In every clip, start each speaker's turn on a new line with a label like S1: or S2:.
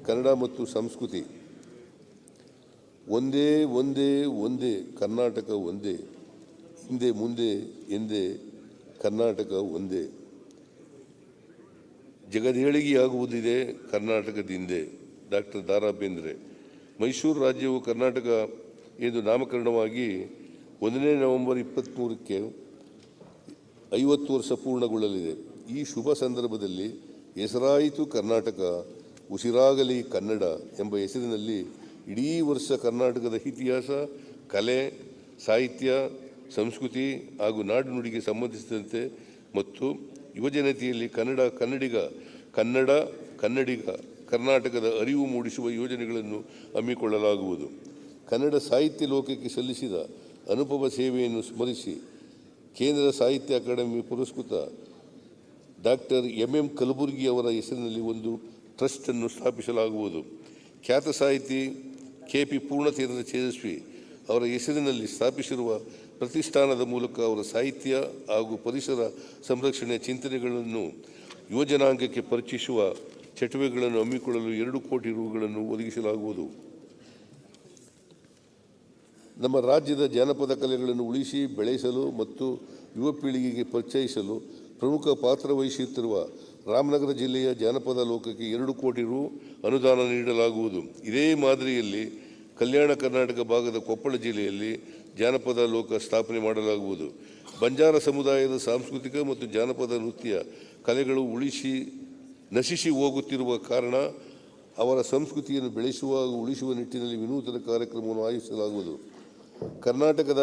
S1: ಕನ್ನಡ ಮತ್ತು ಸಂಸ್ಕೃತಿ ಒಂದೇ ಒಂದೇ ಒಂದೇ ಕರ್ನಾಟಕ ಒಂದೇ, ಹಿಂದೆ ಮುಂದೆ ಎಂದೇ ಕರ್ನಾಟಕ ಒಂದೇ, ಜಗದೇಳಿಗೆಯಾಗುವುದಿದೆ ಕರ್ನಾಟಕದಿಂದೆ. Doctor the Ra Bendre. ಮೈಸೂರು ರಾಜ್ಯವು ಕರ್ನಾಟಕ ಎಂದು ನಾಮಕರಣವಾಗಿ 1ನೇ ನವೆಂಬರ್ 23ಕ್ಕೆ 50 ವರ್ಷ ಪೂರ್ಣಗೊಳ್ಳಲಿದೆ. ಈ ಶುಭ ಸಂದರ್ಭದಲ್ಲಿ ಹೆಸರಾಯಿತು ಕರ್ನಾಟಕ, ಉಸಿರಾಗಲಿ ಕನ್ನಡ ಎಂಬ ಹೆಸರಿನಲ್ಲಿ ಇಡೀ ವರ್ಷ ಕರ್ನಾಟಕದ ಇತಿಹಾಸ, ಕಲೆ, ಸಾಹಿತ್ಯ, ಸಂಸ್ಕೃತಿ ಹಾಗೂ ನಾಡು ನುಡಿಗೆ ಸಂಬಂಧಿಸಿದಂತೆ ಮತ್ತು ಯುವಜನತೆಯಲ್ಲಿ ಕನ್ನಡಿಗ ಕರ್ನಾಟಕದ ಅರಿವು ಮೂಡಿಸುವ ಯೋಜನೆಗಳನ್ನು ಹಮ್ಮಿಕೊಳ್ಳಲಾಗುವುದು. ಕನ್ನಡ ಸಾಹಿತ್ಯ ಲೋಕಕ್ಕೆ ಸಲ್ಲಿಸಿದ ಅನುಪಮ ಸೇವೆಯನ್ನು ಸ್ಮರಿಸಿ ಕೇಂದ್ರ ಸಾಹಿತ್ಯ ಅಕಾಡೆಮಿ ಪುರಸ್ಕೃತ ಡಾಕ್ಟರ್ ಎಂ ಕಲಬುರ್ಗಿ ಅವರ ಹೆಸರಿನಲ್ಲಿ ಒಂದು ಟ್ರಸ್ಟನ್ನು ಸ್ಥಾಪಿಸಲಾಗುವುದು. ಖ್ಯಾತ ಸಾಹಿತಿ KP ಪೂರ್ಣತೀರ್ಥ ತೇಜಸ್ವಿ ಅವರ ಹೆಸರಿನಲ್ಲಿ ಸ್ಥಾಪಿಸಿರುವ ಪ್ರತಿಷ್ಠಾನದ ಮೂಲಕ ಅವರ ಸಾಹಿತ್ಯ ಹಾಗೂ ಪರಿಸರ ಸಂರಕ್ಷಣೆಯ ಚಿಂತನೆಗಳನ್ನು ಯುವಜನಾಂಗಕ್ಕೆ ಪರಿಚಯಿಸುವ ಚಟುವಟಿಕೆಗಳನ್ನು ಹಮ್ಮಿಕೊಳ್ಳಲು 2 ಕೋಟಿ ರೂಗಳನ್ನು ಒದಗಿಸಲಾಗುವುದು. ನಮ್ಮ ರಾಜ್ಯದ ಜಾನಪದ ಕಲೆಗಳನ್ನು ಉಳಿಸಿ ಬೆಳೆಸಲು ಮತ್ತು ಯುವ ಪೀಳಿಗೆಗೆ ಪರಿಚಯಿಸಲು ಪ್ರಮುಖ ಪಾತ್ರ ವಹಿಸುತ್ತಿರುವ ರಾಮನಗರ ಜಿಲ್ಲೆಯ ಜಾನಪದ ಲೋಕಕ್ಕೆ 2 ಕೋಟಿ ರು ಅನುದಾನ ನೀಡಲಾಗುವುದು. ಇದೇ ಮಾದರಿಯಲ್ಲಿ ಕಲ್ಯಾಣ ಕರ್ನಾಟಕ ಭಾಗದ ಕೊಪ್ಪಳ ಜಿಲ್ಲೆಯಲ್ಲಿ ಜಾನಪದ ಲೋಕ ಸ್ಥಾಪನೆ ಮಾಡಲಾಗುವುದು. ಬಂಜಾರ ಸಮುದಾಯದ ಸಾಂಸ್ಕೃತಿಕ ಮತ್ತು ಜಾನಪದ ನೃತ್ಯ ಕಲೆಗಳು ನಶಿಸಿ ಹೋಗುತ್ತಿರುವ ಕಾರಣ ಅವರ ಸಂಸ್ಕೃತಿಯನ್ನು ಬೆಳೆಸುವ ಹಾಗೂ ಉಳಿಸುವ ನಿಟ್ಟಿನಲ್ಲಿ ವಿನೂತನ ಕಾರ್ಯಕ್ರಮವನ್ನು ಆಯೋಜಿಸಲಾಗುವುದು. ಕರ್ನಾಟಕದ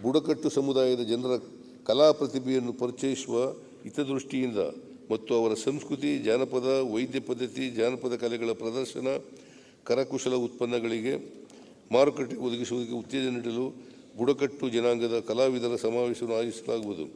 S1: ಬುಡಕಟ್ಟು ಸಮುದಾಯದ ಜನರ ಕಲಾ ಪ್ರತಿಭೆಯನ್ನು ಪರಿಚಯಿಸುವ ಹಿತದೃಷ್ಟಿಯಿಂದ ಮತ್ತು ಅವರ ಸಂಸ್ಕೃತಿ, ಜಾನಪದ, ವೈದ್ಯ ಪದ್ಧತಿ, ಜಾನಪದ ಕಲೆಗಳ ಪ್ರದರ್ಶನ, ಕರಕುಶಲ ಉತ್ಪನ್ನಗಳಿಗೆ ಮಾರುಕಟ್ಟೆ ಒದಗಿಸುವುದಕ್ಕೆ ಉತ್ತೇಜನ ನೀಡಲು ಬುಡಕಟ್ಟು ಜನಾಂಗದ ಕಲಾವಿದರ ಸಮಾವೇಶವನ್ನು ಆಯೋಜಿಸಲಾಗುವುದು.